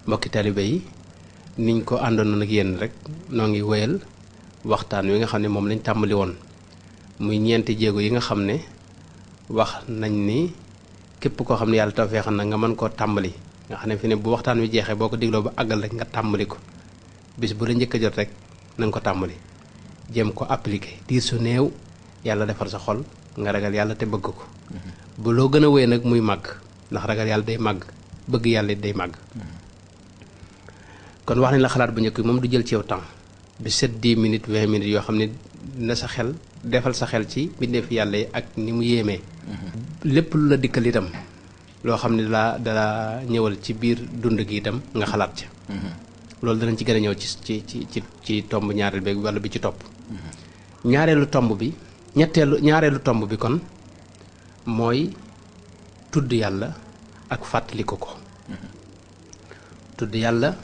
mbokki taalibe yi niñ ko àndoon ak yéen rek noo ngi wéyal waxtaan wi nga xam ne moom lañ tàmbali woon muy ñeenti jéego yi nga xam ne wax nañ ni képp koo xam ne yàlla tawfeexal na nga mën koo tàmbali nga xam ne fi ne bu waxtaan wi jeexee boo ko digloo ba àggal rek nga tàmbali ko bis bu la njëkk a jot rek na nga ko tàmbali jéem ko appliquer diir su néew yàlla defar sa xol nga ragal yàlla te bëgg ko bu loo gën a wéy nag muy màgg ndax ragal yàlla day màgg bëgg yàlla day màgg kon wax nañ la xalaat bu njëkk moom du jël ci yow temps bi 7 10 minutes 20 minutes yoo xam ne na sa xel defal sa xel ci mbindeef yàlla yi ak ni mu yéemee lépp lu la dikkal itam loo xam ne dala ñëwal ci biir dund gi itam nga xalaat ca loolu danañ ci gën a ñëw ci tomb ñaareel bi wala bi ci topp ñaareelu tomb bi ñaareelu tomb bi kon mooy tudd yàlla ak fàttaliku ko tudd yàlla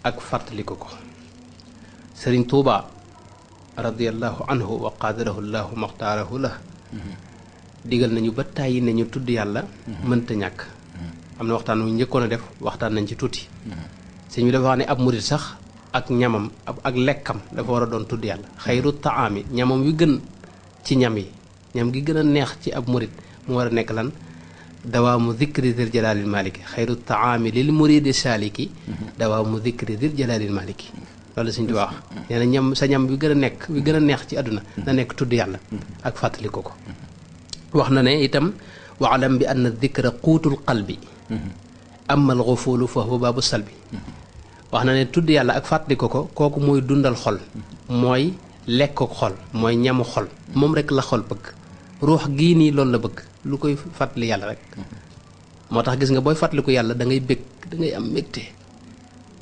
ak fàttaliku ko sëriñ Tuuba radiyallahu anhu wa qaadarahu llahu maxtaarahu la digal nañu ba tàyyi ne ñu tudd yàlla mënta ñàkk am na waxtaan wu njëkkoon a def waxtaan nañ ci tuuti sëñ bi dafa wax ne ab murit sax ak ñamam ak lekkam dafa war a doon tudd yàlla xayru taami ñamam wi gën ci ñam yi ñam gi gën a neex ci ab murit mu war a nekk lan dawaamu dikri dir jalaalil maliki xayru taami lil muridi saaliki dawaamu dikri dir jalaalil maliki loolu sëñ bi wax nee na ñam sa ñam wi gën a neex ci àdduna na nekk tudd yàlla ak fàttaliku ko wax na ne itam waalam bi anna dikra quutul qalbi amma al ghufulu fa huwa baabu salbi wax na ne tudd yàlla ak fàttaliku ko kooku mooy dundal xol mooy lekk xol mooy ñamu xol moom rek la xol bëgg ruux gii nii loolu la bëgg lu koy fàttali yàlla rek moo tax gis nga booy fàttaliku yàlla da ngay bëgg da ngay am mbégte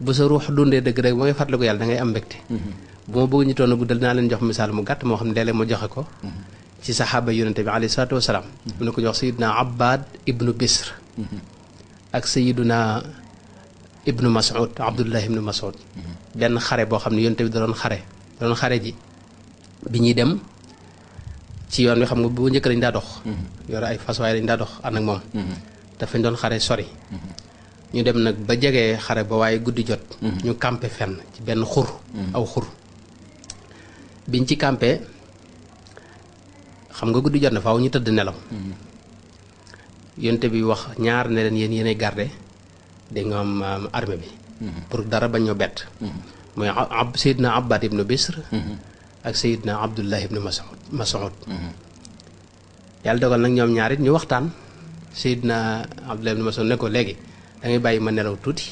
bu sa ruux dundee dëgg rek ba ngay fàttaliku yàlla da ngay am mbégte bu ma bëgg ñu toon a guddal naa leen jox misaal mu gàtt moo xam ne léeg-léeg ma joxe ko ci saxaaba yonente bi alayhi salaatu wasalaam mu ne ko jox sayiduna abbad ibnu bisr ak sayiduna ibnu mas'ud abdullah ibnu mas'ud benn xare boo xam ne yonente bi da doon xare ji bi ñuy dem ci yoon wi xam nga bu njëkk lañ daa dox yore ay fas waaye lañ daa dox ànd ak moom dafañ doon xare sori ñu dem nag ba jegee xare ba waaye guddi jot ñu campé fenn ci benn xur aw xur biñ ci campé xam nga guddi jot na faaw ñu tëdd nelaw yonte bi wax ñaar ne leen yéenay garde da nga am armée bi pour dara bañ ñoo bett mooy sayidna abbad ibnu bisr ak sayidna abdullah ibnu mas'ud yàlla dogal nag ñoom ñaar it ñu waxtaan sayidna abdullah ibnu mas'ud ne ko léegi da ngay bàyyi ma nelaw tuuti